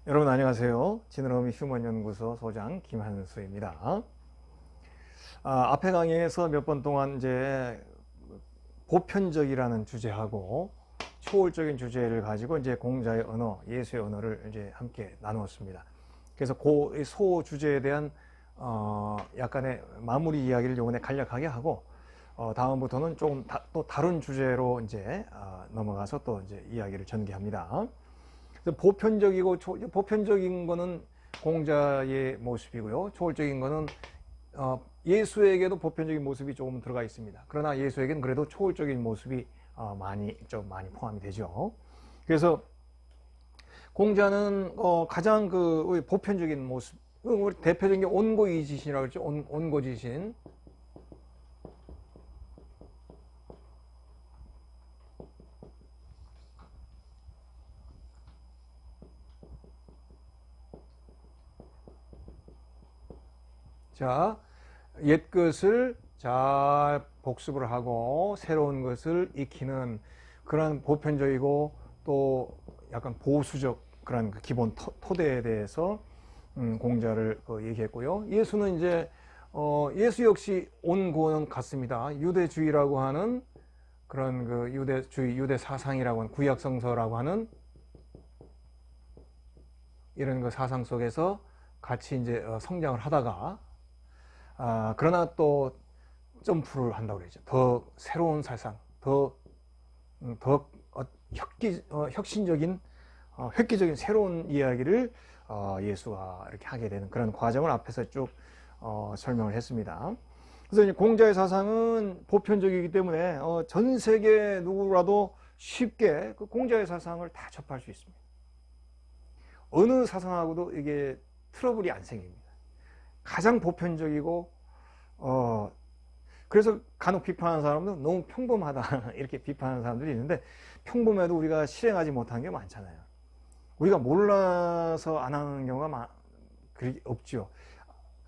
여러분 안녕하세요. 지느러미 휴먼연구소 소장 김한수입니다. 앞에 강의에서 몇 번 동안 이제 보편적이라는 주제하고 초월적인 주제를 가지고 이제 공자의 언어, 예수의 언어를 이제 함께 나누었습니다. 그래서 그 소 주제에 대한 약간의 마무리 이야기를 요번에 간략하게 하고 다음부터는 조금 또 다른 주제로 이제 넘어가서 또 이제 이야기를 전개합니다. 보편적인 거는 공자의 모습이고요. 초월적인 거는 예수에게도 보편적인 모습이 조금 들어가 있습니다. 그러나 예수에게는 그래도 초월적인 모습이 많이 포함이 되죠. 그래서 공자는 가장 그 보편적인 모습, 우리 대표적인 게 온고이지신이라고 그러죠. 온고지신. 자, 옛 것을 잘 복습을 하고 새로운 것을 익히는 그런 보편적이고 또 약간 보수적 그런 그 기본 토대에 대해서 공자를 얘기했고요. 예수는 이제 예수 역시 온고는 같습니다. 유대주의라고 하는 그런 그 유대주의, 유대 사상이라고 하는 구약성서라고 하는 이런 그 사상 속에서 같이 이제 성장을 하다가 그러나 또 점프를 한다고 그러죠. 더 새로운 사상, 더 혁신적인, 획기적인 새로운 이야기를 예수가 이렇게 하게 되는 그런 과정을 앞에서 쭉 설명을 했습니다. 그래서 이제 공자의 사상은 보편적이기 때문에 전 세계 누구라도 쉽게 그 공자의 사상을 다 접할 수 있습니다. 어느 사상하고도 이게 트러블이 안 생깁니다. 가장 보편적이고 그래서 간혹 비판하는 사람들은 너무 평범하다 이렇게 비판하는 사람들이 있는데 평범해도 우리가 실행하지 못한 게 많잖아요. 우리가 몰라서 안 하는 경우가 없죠.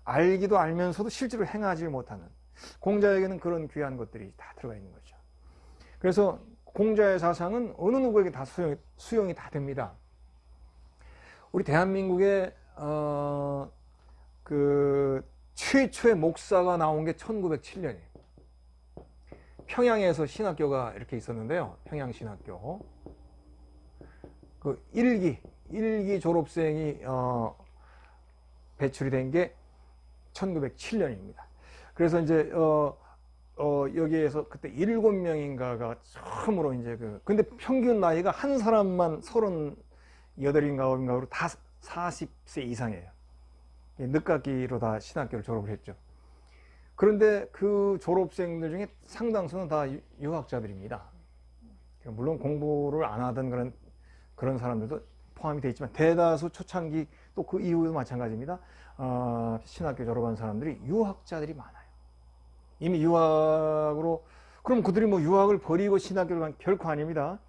알기도 알면서도 실제로 행하지 못하는 공자에게는 그런 귀한 것들이 다 들어가 있는 거죠. 그래서 공자의 사상은 어느 누구에게 다 수용이 다 됩니다. 우리 대한민국에 그 최초의 목사가 나온 게 1907년이에요. 평양에서 신학교가 이렇게 있었는데요. 평양신학교. 그 일기 졸업생이 배출이 된 게 1907년입니다. 그래서 이제 여기에서 그때 7명인가가 처음으로 이제 근데 평균 나이가 한 사람만 38인가 9인가로 다 40세 이상이에요. 늦깎이로 다 신학교를 졸업을 했죠. 그런데 그 졸업생들 중에 상당수는 다 유학자들입니다. 물론 공부를 안 하던 그런 사람들도 포함이 되어 있지만 대다수 초창기 또 그 이후에도 마찬가지입니다. 신학교 졸업한 사람들이 유학자들이 많아요. 이미 유학으로 그럼 그들이 뭐 유학을 버리고 신학교를 간 결코 아닙니다.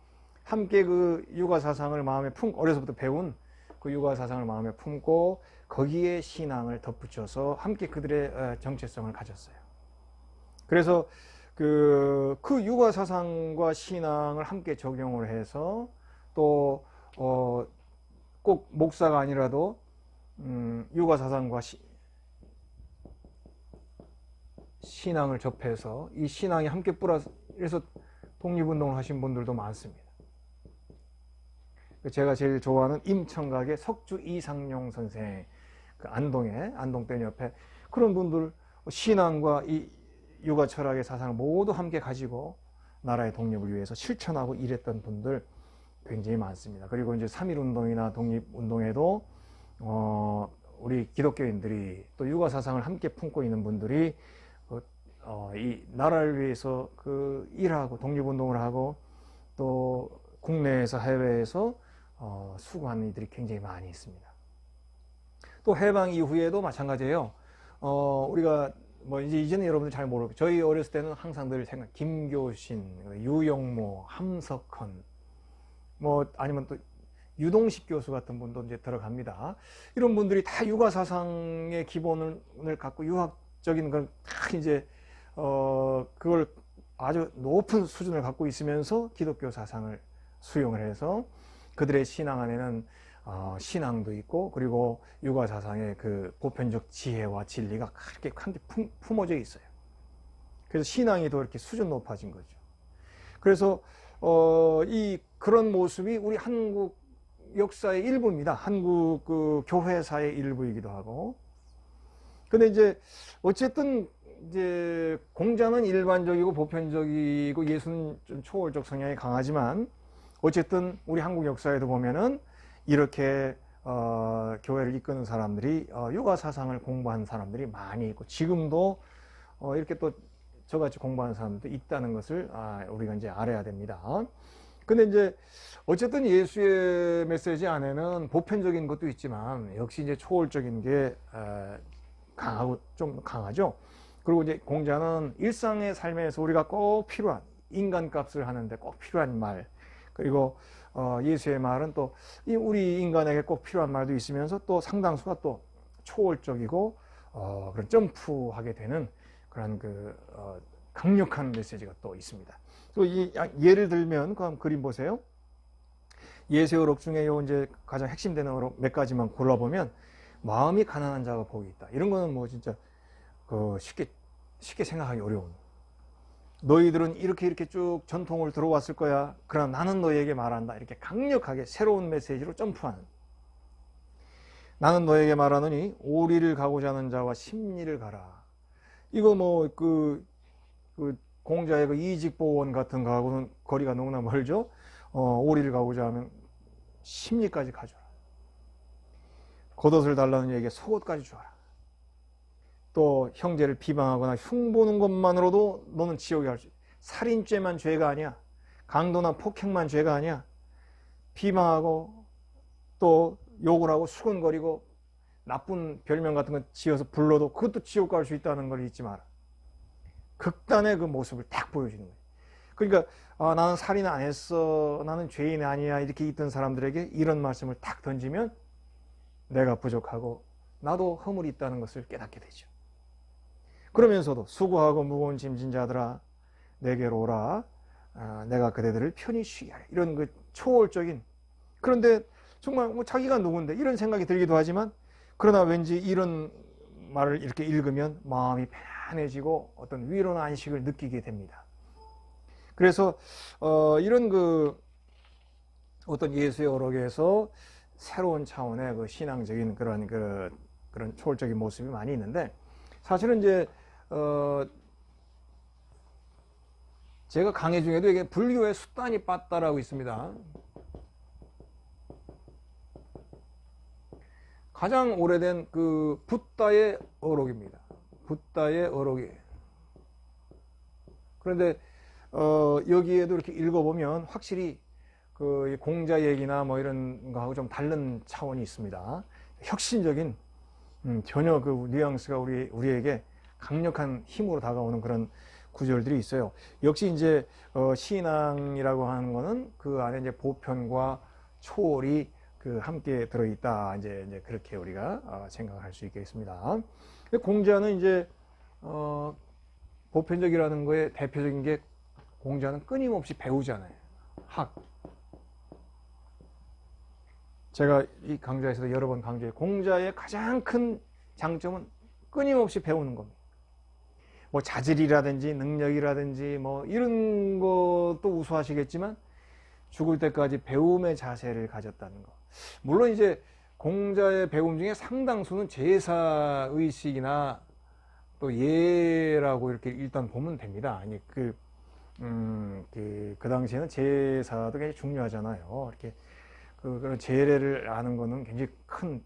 함께 그 육아 사상을 마음에 어려서부터 배운 그 육아 사상을 마음에 품고 거기에 신앙을 덧붙여서 함께 그들의 정체성을 가졌어요. 그래서 그 육아 사상과 신앙을 함께 적용을 해서 또 꼭 목사가 아니라도 육아 사상과 신앙을 접해서 이 신앙이 함께 그래서 독립운동을 하신 분들도 많습니다. 제가 제일 좋아하는 임청각의 석주 이상용 선생, 그 안동댐 옆에 그런 분들 신앙과 이 육아 철학의 사상을 모두 함께 가지고 나라의 독립을 위해서 실천하고 일했던 분들 굉장히 많습니다. 그리고 이제 3.1운동이나 독립운동에도 우리 기독교인들이 또 육아 사상을 함께 품고 있는 분들이 이 나라를 위해서 일하고 독립운동을 하고 또 국내에서 해외에서 수고하는 이들이 굉장히 많이 있습니다. 또 해방 이후에도 마찬가지예요. 우리가 뭐 이제는 여러분들 잘 모르고 저희 어렸을 때는 항상 늘 김교신, 유영모, 함석헌 뭐 아니면 또 유동식 교수 같은 분도 이제 들어갑니다. 이런 분들이 다 육아 사상의 기본을 갖고 유학적인 걸 다 이제 그걸 아주 높은 수준을 갖고 있으면서 기독교 사상을 수용을 해서 그들의 신앙 안에는 신앙도 있고, 그리고 유가사상의 그 보편적 지혜와 진리가 그렇게 한데 품어져 있어요. 그래서 신앙이 더 이렇게 수준 높아진 거죠. 그래서 그런 모습이 우리 한국 역사의 일부입니다. 한국 그 교회사의 일부이기도 하고. 근데 이제 어쨌든 이제 공자는 일반적이고 보편적이고 예수는 좀 초월적 성향이 강하지만, 어쨌든 우리 한국 역사에도 보면은 이렇게 교회를 이끄는 사람들이 유가 사상을 공부한 사람들이 많이 있고, 지금도 이렇게 또 저같이 공부하는 사람도 있다는 것을 우리가 이제 알아야 됩니다. 근데 이제 어쨌든 예수의 메시지 안에는 보편적인 것도 있지만 역시 이제 초월적인 게 강하고 좀 강하죠. 그리고 이제 공자는 일상의 삶에서 우리가 꼭 필요한 인간값을 하는데 꼭 필요한 말, 그리고 예수의 말은 또 우리 인간에게 꼭 필요한 말도 있으면서 또 상당수가 또 초월적이고 그런 점프하게 되는 그런 강력한 메시지가 또 있습니다. 또 예를 들면 그림 보세요. 예수의 어록 중에 이제 가장 핵심되는 어록 몇 가지만 골라보면, 마음이 가난한 자가 복이 있다. 이런 거는 뭐 진짜 쉽게 생각하기 어려운. 너희들은 이렇게 쭉 전통을 들어왔을 거야. 그러나 나는 너희에게 말한다. 이렇게 강력하게 새로운 메시지로 점프하는. 나는 너에게 말하노니 오리를 가고자 하는 자와 십리를 가라. 이거 뭐 공자의 이직보원 같은 거하고는 거리가 너무나 멀죠. 오리를 가고자 하면 십리까지 가져라. 겉옷을 달라는 이에게 속옷까지 주어라. 또 형제를 비방하거나 흉보는 것만으로도 너는 지옥에 갈 수 있다. 살인죄만 죄가 아니야. 강도나 폭행만 죄가 아니야. 비방하고 또 욕을 하고 수근거리고 나쁜 별명 같은 거 지어서 불러도 그것도 지옥 갈 수 있다는 걸 잊지 마라. 극단의 그 모습을 딱 보여주는 거예요. 그러니까 나는 살인 안 했어, 나는 죄인 아니야, 이렇게 있던 사람들에게 이런 말씀을 딱 던지면 내가 부족하고 나도 허물이 있다는 것을 깨닫게 되죠. 그러면서도 수고하고 무거운 짐진 자들아 내게로 오라. 내가 그대들을 편히 쉬게 하리. 이런 그 초월적인, 그런데 정말 뭐 자기가 누군데 이런 생각이 들기도 하지만, 그러나 왠지 이런 말을 이렇게 읽으면 마음이 편안해지고 어떤 위로나 안식을 느끼게 됩니다. 그래서 이런 어떤 예수의 어록에서 새로운 차원의 그 신앙적인 그런 초월적인 모습이 많이 있는데, 사실은 이제 제가 강의 중에도 이게 불교의 숫단이 빠따라고 있습니다. 가장 오래된 그 붓다의 어록입니다. 붓다의 어록이. 그런데 여기에도 이렇게 읽어보면 확실히 그 공자 얘기나 뭐 이런 거하고 좀 다른 차원이 있습니다. 혁신적인 전혀 그 뉘앙스가 우리에게 강력한 힘으로 다가오는 그런 구절들이 있어요. 역시 이제 신앙이라고 하는 거는 그 안에 이제 보편과 초월이 함께 들어있다. 이제 그렇게 우리가 생각할 수 있겠습니다. 공자는 이제 보편적이라는 거에 대표적인 게, 공자는 끊임없이 배우잖아요. 제가 이 강좌에서도 여러 번 강조해요. 공자의 가장 큰 장점은 끊임없이 배우는 겁니다. 뭐 자질이라든지 능력이라든지 뭐 이런 것도 우수하시겠지만 죽을 때까지 배움의 자세를 가졌다는 거. 물론 이제 공자의 배움 중에 상당수는 제사의식이나 또 예라고 이렇게 일단 보면 됩니다. 아니 그 당시에는 제사도 굉장히 중요하잖아요. 이렇게 그런 제례를 아는 거는 굉장히 큰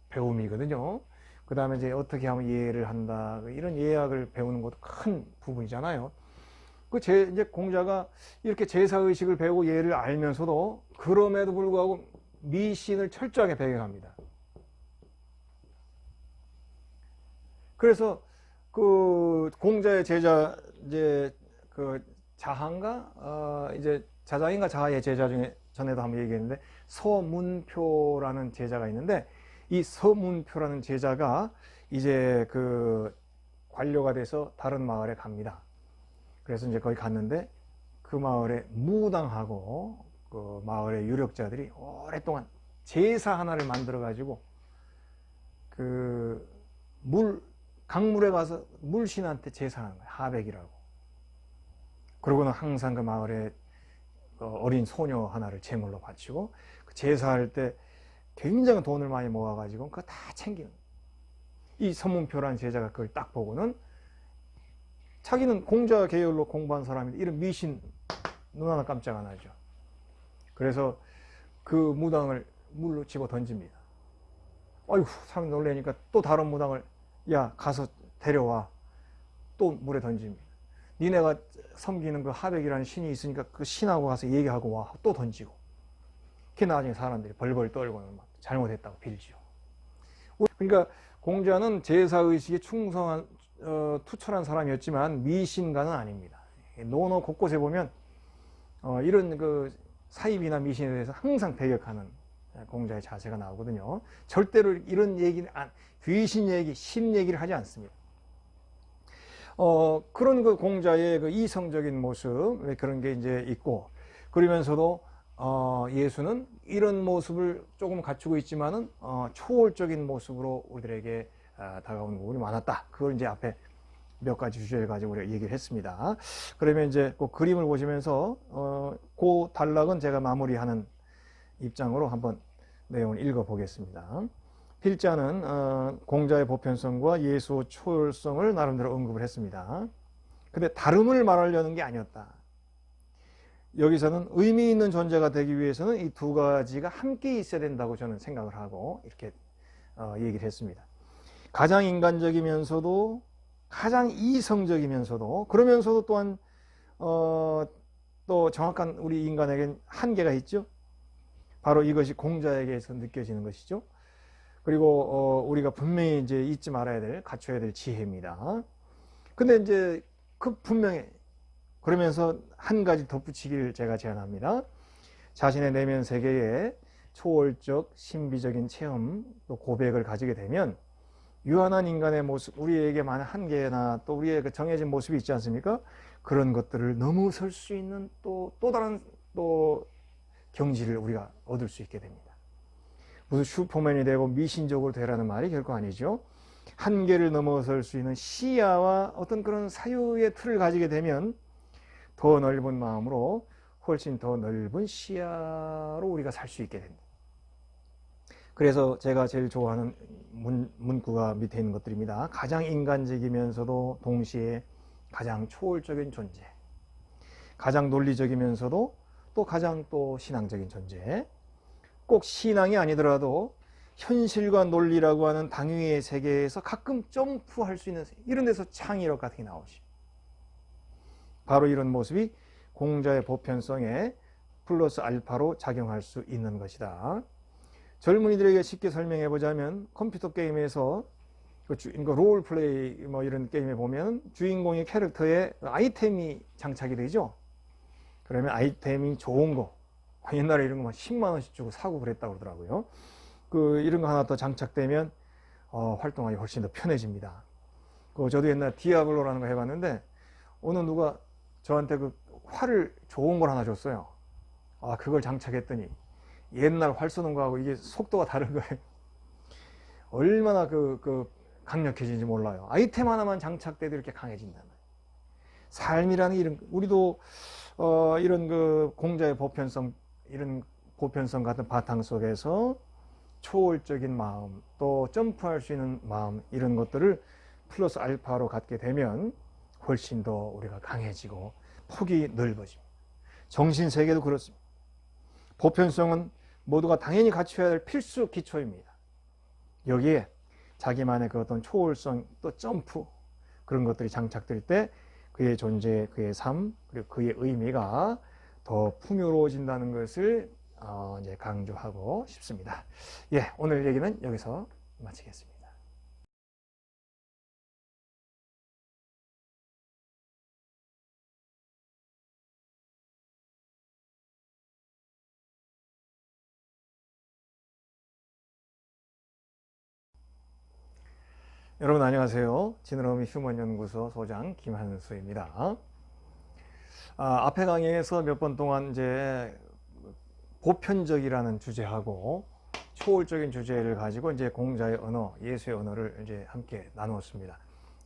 배움이거든요. 그 다음에 이제 어떻게 하면 예를 한다, 이런 예학을 배우는 것도 큰 부분이잖아요. 이제 공자가 이렇게 제사의식을 배우고 예를 알면서도 그럼에도 불구하고 미신을 철저하게 배경합니다. 그래서 그 공자의 제자, 이제 그 자한가, 이제 자장인가 자하의 제자 중에 전에도 한번 얘기했는데 서문표라는 제자가 있는데, 이 서문표라는 제자가 이제 그 관료가 돼서 다른 마을에 갑니다. 그래서 이제 거기 갔는데 그 마을에 무당하고 그 마을의 유력자들이 오랫동안 제사 하나를 만들어 가지고 그 강물에 가서 물신한테 제사하는 거예요. 하백이라고. 그러고는 항상 그 마을에 어린 소녀 하나를 제물로 바치고 그 제사할 때 굉장히 돈을 많이 모아가지고 그거 다 챙기는 거예요. 이 서문표라는 제자가 그걸 딱 보고는 자기는 공자 계열로 공부한 사람인데 이런 미신 눈 하나 깜짝 안 하죠. 그래서 그 무당을 물로 집어 던집니다. 아이고, 사람이 놀라니까 또 다른 무당을 야 가서 데려와. 또 물에 던집니다. 니네가 섬기는 그 하백이라는 신이 있으니까 그 신하고 가서 얘기하고 와. 또 던지고. 그 나중에 사람들이 벌벌 떨고는 막 잘못했다고 빌죠. 그러니까 공자는 제사의식에 충성한 투철한 사람이었지만 미신가는 아닙니다. 논어 곳곳에 보면 이런 그 사입이나 미신에 대해서 항상 배격하는 공자의 자세가 나오거든요. 절대로 이런 얘기는 귀신 얘기, 신 얘기를 하지 않습니다. 그런 그 공자의 그 이성적인 모습 그런 게 이제 있고 그러면서도 예수는 이런 모습을 조금 갖추고 있지만은 초월적인 모습으로 우리들에게 다가오는 부분이 많았다. 그걸 이제 앞에 몇 가지 주제를 가지고 우리가 얘기를 했습니다. 그러면 이제 그 그림을 보시면서 그 단락은 제가 마무리하는 입장으로 한번 내용을 읽어 보겠습니다. 필자는 공자의 보편성과 예수 초월성을 나름대로 언급을 했습니다. 근데 다름을 말하려는 게 아니었다. 여기서는 의미 있는 존재가 되기 위해서는 이 두 가지가 함께 있어야 된다고 저는 생각을 하고 이렇게 얘기를 했습니다. 가장 인간적이면서도 가장 이성적이면서도 그러면서도 또한 또 정확한 우리 인간에겐 한계가 있죠. 바로 이것이 공자에게서 느껴지는 것이죠. 그리고 우리가 분명히 이제 잊지 말아야 될, 갖춰야 될 지혜입니다. 근데 이제 그 분명히 그러면서 한 가지 덧붙이기를 제가 제안합니다. 자신의 내면 세계에 초월적, 신비적인 체험, 또 고백을 가지게 되면 유한한 인간의 모습, 우리에게 많은 한계나 또 우리의 그 정해진 모습이 있지 않습니까? 그런 것들을 넘어설 수 있는 또 다른 또 경지를 우리가 얻을 수 있게 됩니다. 무슨 슈퍼맨이 되고 미신적으로 되라는 말이 결코 아니죠. 한계를 넘어설 수 있는 시야와 어떤 그런 사유의 틀을 가지게 되면 더 넓은 마음으로 훨씬 더 넓은 시야로 우리가 살 수 있게 됩니다. 그래서 제가 제일 좋아하는 문구가 밑에 있는 것들입니다. 가장 인간적이면서도 동시에 가장 초월적인 존재, 가장 논리적이면서도 또 가장 또 신앙적인 존재, 꼭 신앙이 아니더라도 현실과 논리라고 하는 당위의 세계에서 가끔 점프할 수 있는 이런 데서 창의력 같은 게 나오죠. 바로 이런 모습이 공자의 보편성에 플러스 알파로 작용할 수 있는 것이다. 젊은이들에게 쉽게 설명해 보자면 컴퓨터 게임에서 롤 플레이 뭐 이런 게임에 보면 주인공의 캐릭터에 아이템이 장착이 되죠. 그러면 아이템이 좋은 거 옛날에 이런 거 10만 원씩 주고 사고 그랬다고 그러더라고요. 이런 거 하나 더 장착되면 활동하기 훨씬 더 편해집니다. 저도 옛날 디아블로라는 거 해봤는데 어느 누가 저한테 그 활을 좋은 걸 하나 줬어요. 그걸 장착했더니 옛날 활 쏘는 거하고 이게 속도가 다른 거예요. 얼마나 강력해지는지 몰라요. 아이템 하나만 장착돼도 이렇게 강해진다는 거예요. 삶이라는 이런 우리도 이런 그 공자의 보편성 이런 보편성 같은 바탕 속에서 초월적인 마음 또 점프할 수 있는 마음 이런 것들을 플러스 알파로 갖게 되면 훨씬 더 우리가 강해지고 폭이 넓어집니다. 정신세계도 그렇습니다. 보편성은 모두가 당연히 갖춰야 할 필수 기초입니다. 여기에 자기만의 그 어떤 초월성 또 점프 그런 것들이 장착될 때 그의 존재, 그의 삶, 그리고 그의 의미가 더 풍요로워진다는 것을 이제 강조하고 싶습니다. 예, 오늘 얘기는 여기서 마치겠습니다. 여러분 안녕하세요. 지느러미 휴먼연구소 소장 김한수입니다. 앞에 강의에서 몇 번 동안 이제 보편적이라는 주제하고 초월적인 주제를 가지고 이제 공자의 언어, 예수의 언어를 이제 함께 나누었습니다.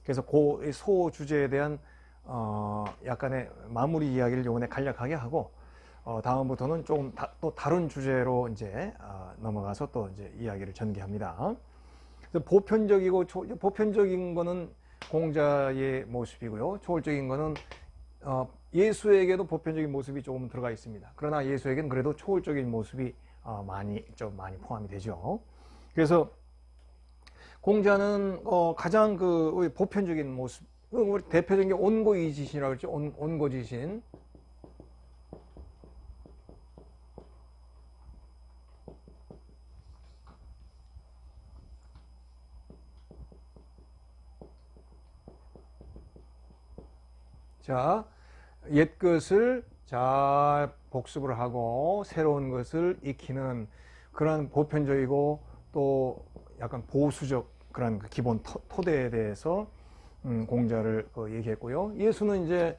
그래서 그 소 주제에 대한 약간의 마무리 이야기를 요번에 간략하게 하고 다음부터는 조금 또 다른 주제로 이제 넘어가서 또 이제 이야기를 전개합니다. 보편적이고 보편적인 거는 공자의 모습이고요. 초월적인 거는 예수에게도 보편적인 모습이 조금 들어가 있습니다. 그러나 예수에게는 그래도 초월적인 모습이 좀 많이 포함이 되죠. 그래서 공자는 가장 그 보편적인 모습, 우리 대표적인 게 온고이지신이라고 그랬죠. 온고지신. 자, 옛 것을 잘 복습을 하고 새로운 것을 익히는 그런 보편적이고 또 약간 보수적 그런 기본 토대에 대해서 공자를 얘기했고요. 예수는 이제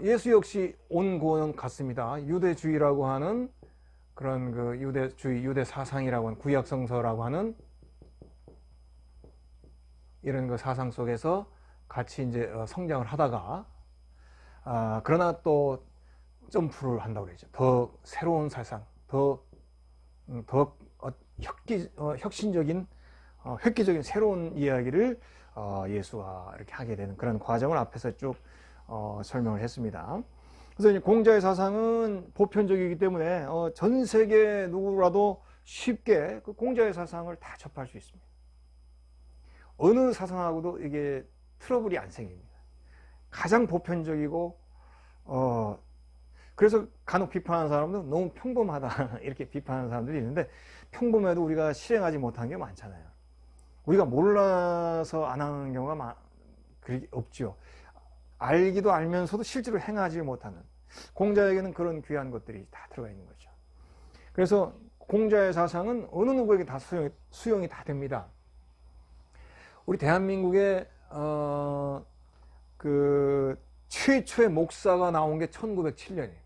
예수 역시 온고는 같습니다. 유대주의라고 하는 그런 그 유대주의, 유대 사상이라고 하는 구약성서라고 하는 이런 그 사상 속에서 같이 이제 성장을 하다가 그러나 또 점프를 한다고 그러죠. 더 새로운 사상, 더 혁신적인, 획기적인 새로운 이야기를 예수가 이렇게 하게 되는 그런 과정을 앞에서 쭉 설명을 했습니다. 그래서 이제 공자의 사상은 보편적이기 때문에 전 세계 누구라도 쉽게 그 공자의 사상을 다 접할 수 있습니다. 어느 사상하고도 이게 트러블이 안 생깁니다. 가장 보편적이고 그래서 간혹 비판하는 사람들은 너무 평범하다 이렇게 비판하는 사람들이 있는데 평범해도 우리가 실행하지 못한 게 많잖아요. 우리가 몰라서 안 하는 경우가 그렇게 없죠. 알기도 알면서도 실제로 행하지 못하는 공자에게는 그런 귀한 것들이 다 들어가 있는 거죠. 그래서 공자의 사상은 어느 누구에게 다 수용이 다 됩니다. 우리 대한민국에 그 최초의 목사가 나온 게 1907년이에요.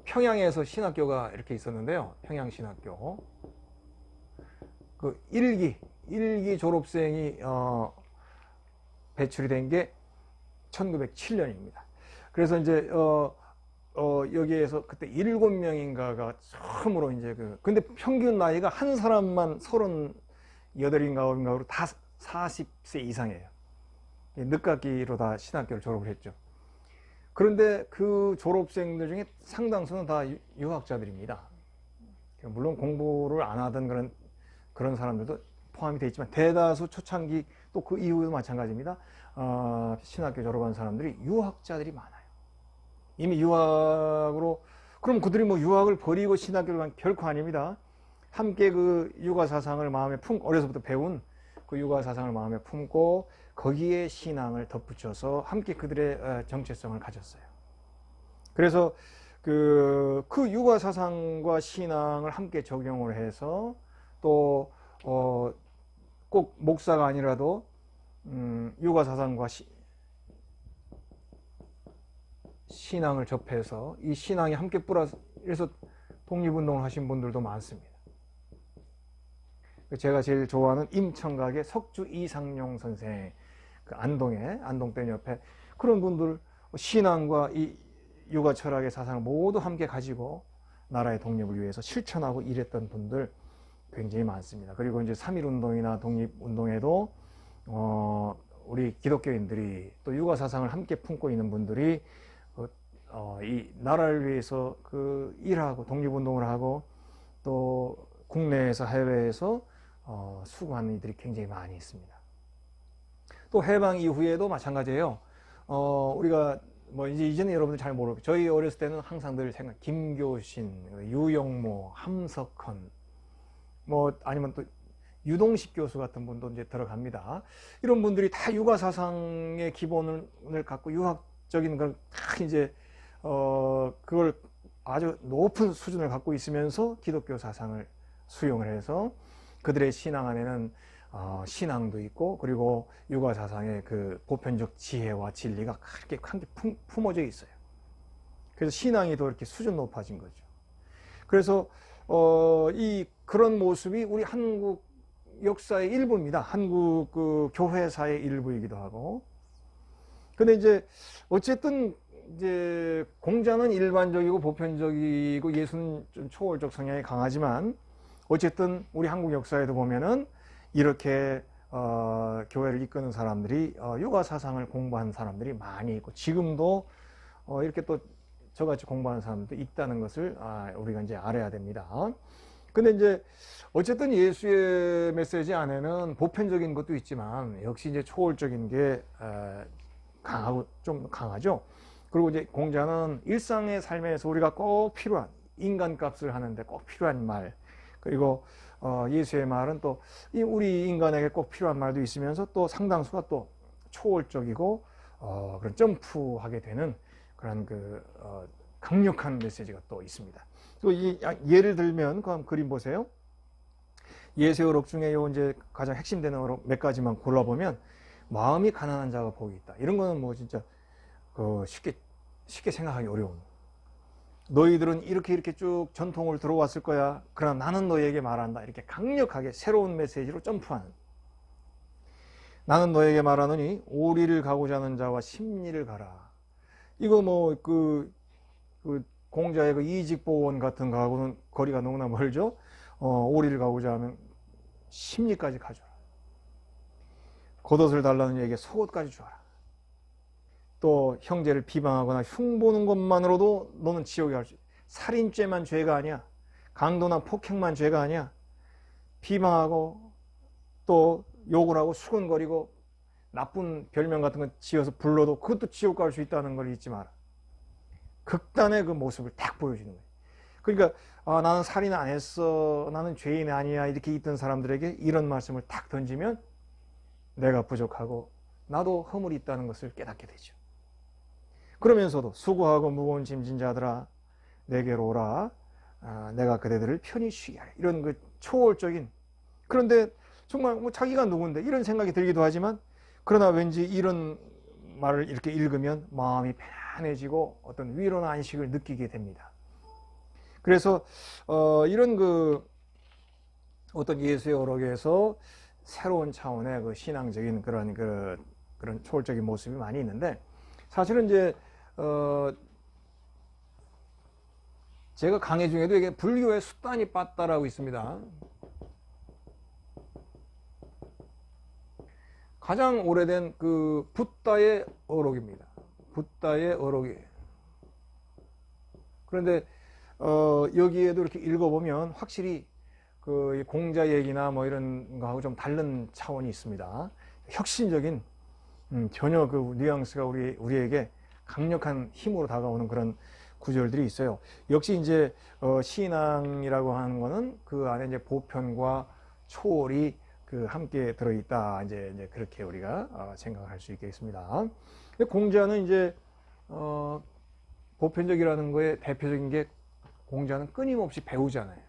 평양에서 신학교가 이렇게 있었는데요. 평양신학교. 그 일기 졸업생이 배출이 된 게 1907년입니다. 그래서 이제 여기에서 그때 7명인가가 처음으로 이제 근데 평균 나이가 한 사람만 38인가 9인가로 다 40세 이상이에요. 늦깎이로 다 신학교를 졸업을 했죠. 그런데 그 졸업생들 중에 상당수는 다 유학자들입니다. 물론 공부를 안 하던 그런 사람들도 포함이 되어 있지만 대다수 초창기 또 그 이후에도 마찬가지입니다. 신학교 졸업한 사람들이 유학자들이 많아요. 이미 유학으로 그럼 그들이 뭐 유학을 버리고 신학교를 간 결코 아닙니다. 함께 그 육아 사상을 마음에 어려서부터 배운 그 육아 사상을 마음에 품고 거기에 신앙을 덧붙여서 함께 그들의 정체성을 가졌어요. 그래서 그 육아 사상과 신앙을 함께 적용을 해서 또 꼭 목사가 아니라도 육아 사상과 신앙을 접해서 이 신앙이 함께 그래서 독립운동을 하신 분들도 많습니다. 제가 제일 좋아하는 임청각의 석주 이상용 선생, 그 안동댐 옆에 그런 분들 신앙과 이 육아 철학의 사상을 모두 함께 가지고 나라의 독립을 위해서 실천하고 일했던 분들 굉장히 많습니다. 그리고 이제 3.1운동이나 독립운동에도 우리 기독교인들이 또 육아 사상을 함께 품고 있는 분들이 이 나라를 위해서 일하고 독립운동을 하고 또 국내에서 해외에서 수고하는 이들이 굉장히 많이 있습니다. 또 해방 이후에도 마찬가지예요. 우리가 뭐 이제는 여러분들 잘 모르고 저희 어렸을 때는 항상 늘 김교신, 유영모, 함석헌 뭐 아니면 또 유동식 교수 같은 분도 이제 들어갑니다. 이런 분들이 다 육아 사상의 기본을 갖고 유학적인 걸 다 이제 그걸 아주 높은 수준을 갖고 있으면서 기독교 사상을 수용을 해서 그들의 신앙 안에는 신앙도 있고 그리고 육아 사상의 그 보편적 지혜와 진리가 그렇게 함께 품어져 있어요. 그래서 신앙이 더 이렇게 수준 높아진 거죠. 그래서 이 그런 모습이 우리 한국 역사의 일부입니다. 한국 그 교회사의 일부이기도 하고. 근데 이제 어쨌든 이제 공자는 일반적이고 보편적이고 예수는 좀 초월적 성향이 강하지만 어쨌든 우리 한국 역사에도 보면은 이렇게 교회를 이끄는 사람들이 유가 사상을 공부한 사람들이 많이 있고 지금도 이렇게 또 저같이 공부하는 사람도 있다는 것을 우리가 이제 알아야 됩니다. 근데 이제 어쨌든 예수의 메시지 안에는 보편적인 것도 있지만 역시 이제 초월적인 게 강하고 좀 강하죠. 그리고 이제 공자는 일상의 삶에서 우리가 꼭 필요한 인간값을 하는데 꼭 필요한 말, 그리고 예수의 말은 또 우리 인간에게 꼭 필요한 말도 있으면서 또 상당수가 또 초월적이고 그런 점프하게 되는 그런 강력한 메시지가 또 있습니다. 또 예를 들면 그 그림 보세요. 예수의 어록 중에 이제 가장 핵심되는 어록 몇 가지만 골라보면 마음이 가난한 자가 복이 있다. 이런 거는 뭐 진짜 쉽게 생각하기 어려운. 너희들은 이렇게 쭉 전통을 들어왔을 거야. 그러나 나는 너희에게 말한다. 이렇게 강력하게 새로운 메시지로 점프하는. 나는 너에게 말하노니 오리를 가고자 하는 자와 십리를 가라. 이거 뭐 공자의 그 이직보원 같은 거하고는 거리가 너무나 멀죠. 오리를 가고자 하면 십리까지 가져라. 겉옷을 달라는 얘기에 속옷까지 주어라. 또 형제를 비방하거나 흉보는 것만으로도 너는 지옥에 갈 수 있다. 살인죄만 죄가 아니야. 강도나 폭행만 죄가 아니야. 비방하고 또 욕을 하고 수근거리고 나쁜 별명 같은 거 지어서 불러도 그것도 지옥 갈 수 있다는 걸 잊지 마라. 극단의 그 모습을 딱 보여주는 거예요. 그러니까 나는 살인 안 했어, 나는 죄인 아니야, 이렇게 있던 사람들에게 이런 말씀을 딱 던지면 내가 부족하고 나도 허물이 있다는 것을 깨닫게 되죠. 그러면서도 수고하고 무거운 짐진 자들아 내게로 오라, 내가 그대들을 편히 쉬게 하리. 이런 그 초월적인, 그런데 정말 뭐 자기가 누군데 이런 생각이 들기도 하지만 그러나 왠지 이런 말을 이렇게 읽으면 마음이 편안해지고 어떤 위로나 안식을 느끼게 됩니다. 그래서 이런 어떤 예수의 어록에서 새로운 차원의 그 신앙적인 그런 초월적인 모습이 많이 있는데, 사실은 이제 제가 강의 중에도 이게 불교의 숫단이 빠따라고 있습니다. 가장 오래된 그 붓다의 어록입니다. 붓다의 어록이에요. 그런데 여기에도 이렇게 읽어보면 확실히 그 공자 얘기나 뭐 이런 거하고 좀 다른 차원이 있습니다. 혁신적인 전혀 그 뉘앙스가 우리에게 강력한 힘으로 다가오는 그런 구절들이 있어요. 역시 이제 신앙이라고 하는 거는 그 안에 이제 보편과 초월이 함께 들어있다. 이제 그렇게 우리가 생각을 할 수 있겠습니다. 공자는 이제 보편적이라는 거에 대표적인 게 공자는 끊임없이 배우잖아요.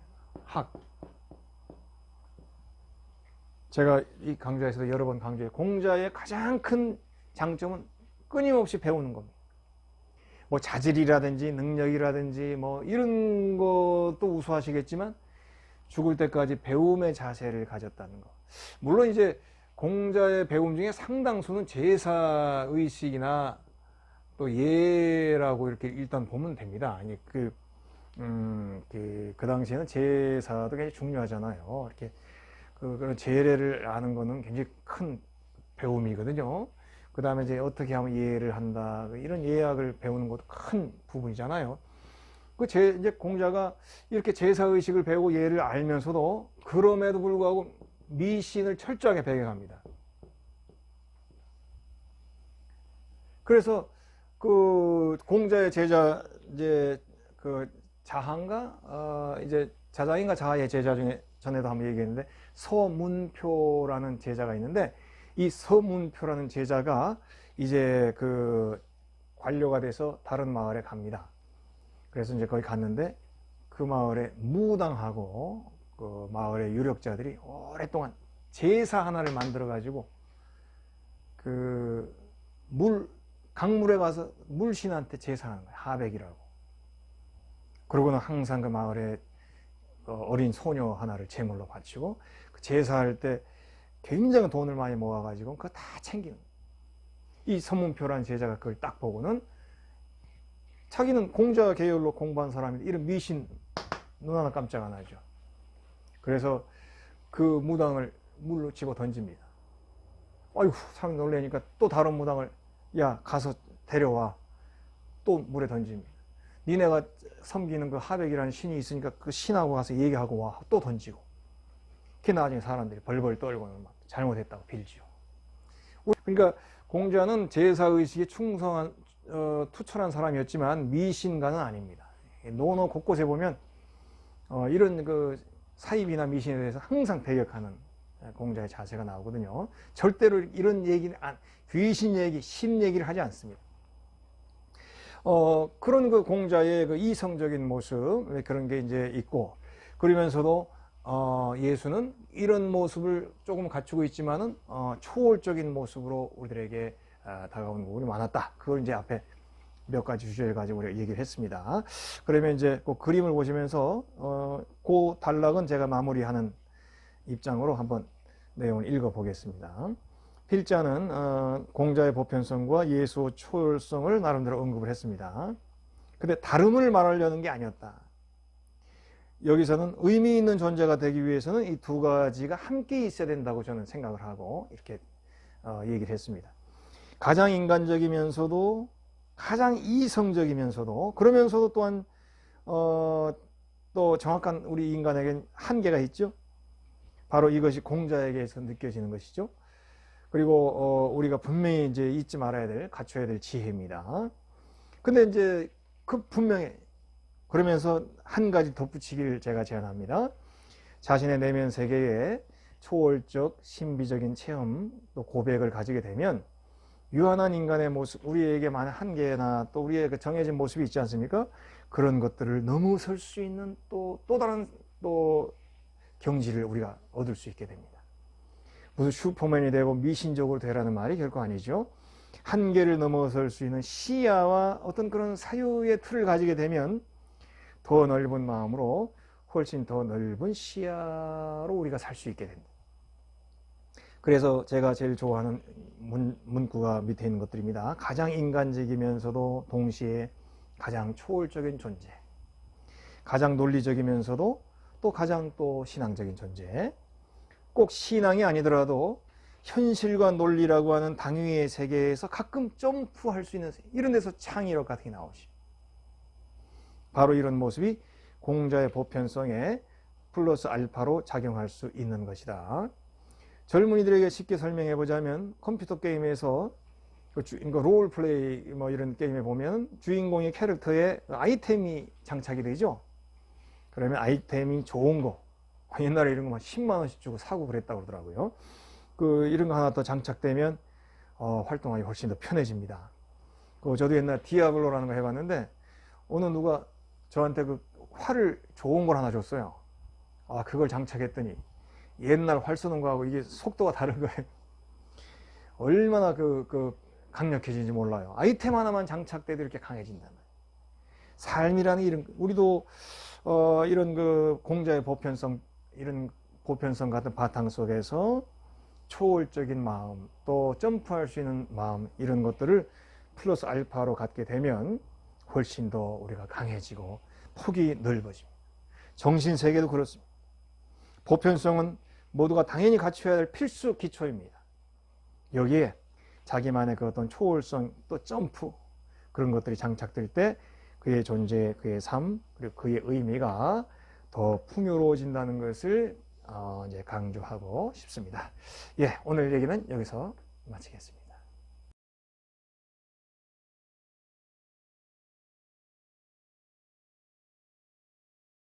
제가 이 강좌에서도 여러 번 강조해요. 공자의 가장 큰 장점은 끊임없이 배우는 겁니다. 뭐 자질이라든지 능력이라든지 뭐 이런 것도 우수하시겠지만 죽을 때까지 배움의 자세를 가졌다는 거. 물론 이제 공자의 배움 중에 상당수는 제사의식이나 또 예라고 이렇게 일단 보면 됩니다. 아니 그 당시에는 제사도 굉장히 중요하잖아요. 이렇게 그런 제례를 아는 거는 굉장히 큰 배움이거든요. 그 다음에 이제 어떻게 하면 예를 한다, 이런 예학을 배우는 것도 큰 부분이잖아요. 이제 공자가 이렇게 제사의식을 배우고 예를 알면서도 그럼에도 불구하고 미신을 철저하게 배경합니다. 그래서 그 공자의 제자, 이제 그 자한가, 이제 자장인가 자하의 제자 중에 전에도 한번 얘기했는데 서문표라는 제자가 있는데, 이 서문표라는 제자가 이제 그 관료가 돼서 다른 마을에 갑니다. 그래서 이제 거기 갔는데 그 마을에 무당하고 그 마을의 유력자들이 오랫동안 제사 하나를 만들어 가지고 그 강물에 가서 물신한테 제사하는 거예요. 하백이라고. 그러고는 항상 그 마을에 어린 소녀 하나를 제물로 바치고 그 제사할 때 굉장히 돈을 많이 모아가지고 그거 다 챙기는 거예요. 이 선문표라는 제자가 그걸 딱 보고는 자기는 공자 계열로 공부한 사람인데 이런 미신 눈 하나 깜짝 안 하죠. 그래서 그 무당을 물로 집어 던집니다. 아이고, 사람이 놀라니까 또 다른 무당을 야 가서 데려와. 또 물에 던집니다. 니네가 섬기는 그 하백이라는 신이 있으니까 그 신하고 가서 얘기하고 와. 또 던지고. 그 나중에 사람들이 벌벌 떨고는 막 잘못했다고 빌지요. 그러니까 공자는 제사의식에 충성한 투철한 사람이었지만 미신가는 아닙니다. 논어 곳곳에 보면 이런 그 사입이나 미신에 대해서 항상 배격하는 공자의 자세가 나오거든요. 절대로 이런 얘기는 귀신 얘기, 신 얘기를 하지 않습니다. 그런 그 공자의 그 이성적인 모습 그런 게 이제 있고, 그러면서도 예수는 이런 모습을 조금 갖추고 있지만은 초월적인 모습으로 우리들에게 다가오는 부분이 많았다. 그걸 이제 앞에 몇 가지 주제를 가지고 우리가 얘기를 했습니다. 그러면 이제 그 그림을 보시면서 그 단락은 제가 마무리하는 입장으로 한번 내용을 읽어 보겠습니다. 필자는 공자의 보편성과 예수 초월성을 나름대로 언급을 했습니다. 근데 다름을 말하려는 게 아니었다. 여기서는 의미 있는 존재가 되기 위해서는 이 두 가지가 함께 있어야 된다고 저는 생각을 하고 이렇게 얘기를 했습니다. 가장 인간적이면서도 가장 이성적이면서도 그러면서도 또한 또 정확한 우리 인간에겐 한계가 있죠. 바로 이것이 공자에게서 느껴지는 것이죠. 그리고 우리가 분명히 이제 잊지 말아야 될, 갖춰야 될 지혜입니다. 근데 이제 그 분명히 그러면서 한 가지 덧붙이기를 제가 제안합니다. 자신의 내면 세계에 초월적, 신비적인 체험, 또 고백을 가지게 되면 유한한 인간의 모습, 우리에게 많은 한계나 또 우리의 그 정해진 모습이 있지 않습니까? 그런 것들을 넘어설 수 있는 또 다른 또 경지를 우리가 얻을 수 있게 됩니다. 무슨 슈퍼맨이 되고 미신적으로 되라는 말이 결코 아니죠. 한계를 넘어설 수 있는 시야와 어떤 그런 사유의 틀을 가지게 되면 더 넓은 마음으로 훨씬 더 넓은 시야로 우리가 살 수 있게 됩니다. 그래서 제가 제일 좋아하는 문구가 밑에 있는 것들입니다. 가장 인간적이면서도 동시에 가장 초월적인 존재, 가장 논리적이면서도 또 가장 또 신앙적인 존재, 꼭 신앙이 아니더라도 현실과 논리라고 하는 당위의 세계에서 가끔 점프할 수 있는 이런 데서 창의력 같은 게 나오죠. 바로 이런 모습이 공자의 보편성에 플러스 알파로 작용할 수 있는 것이다. 젊은이들에게 쉽게 설명해 보자면 컴퓨터 게임에서 롤 플레이 뭐 이런 게임에 보면 주인공의 캐릭터에 아이템이 장착이 되죠. 그러면 아이템이 좋은 거, 옛날에 이런 거 막 10만 원씩 주고 사고 그랬다고 그러더라고요. 이런 거 하나 더 장착되면 활동하기 훨씬 더 편해집니다. 저도 옛날 디아블로라는 거 해봤는데 어느 누가 저한테 그 활을 좋은 걸 하나 줬어요. 그걸 장착했더니 옛날 활 쏘는 거하고 이게 속도가 다른 거예요. 얼마나 강력해지는지 몰라요. 아이템 하나만 장착돼도 이렇게 강해진단 말이에요. 삶이라는 이런, 우리도 이런 그 공자의 보편성, 이런 보편성 같은 바탕 속에서 초월적인 마음, 또 점프할 수 있는 마음, 이런 것들을 플러스 알파로 갖게 되면 훨씬 더 우리가 강해지고 폭이 넓어집니다. 정신세계도 그렇습니다. 보편성은 모두가 당연히 갖춰야 될 필수 기초입니다. 여기에 자기만의 그 어떤 초월성, 또 점프, 그런 것들이 장착될 때 그의 존재, 그의 삶, 그리고 그의 의미가 더 풍요로워진다는 것을 이제 강조하고 싶습니다. 오늘 얘기는 여기서 마치겠습니다.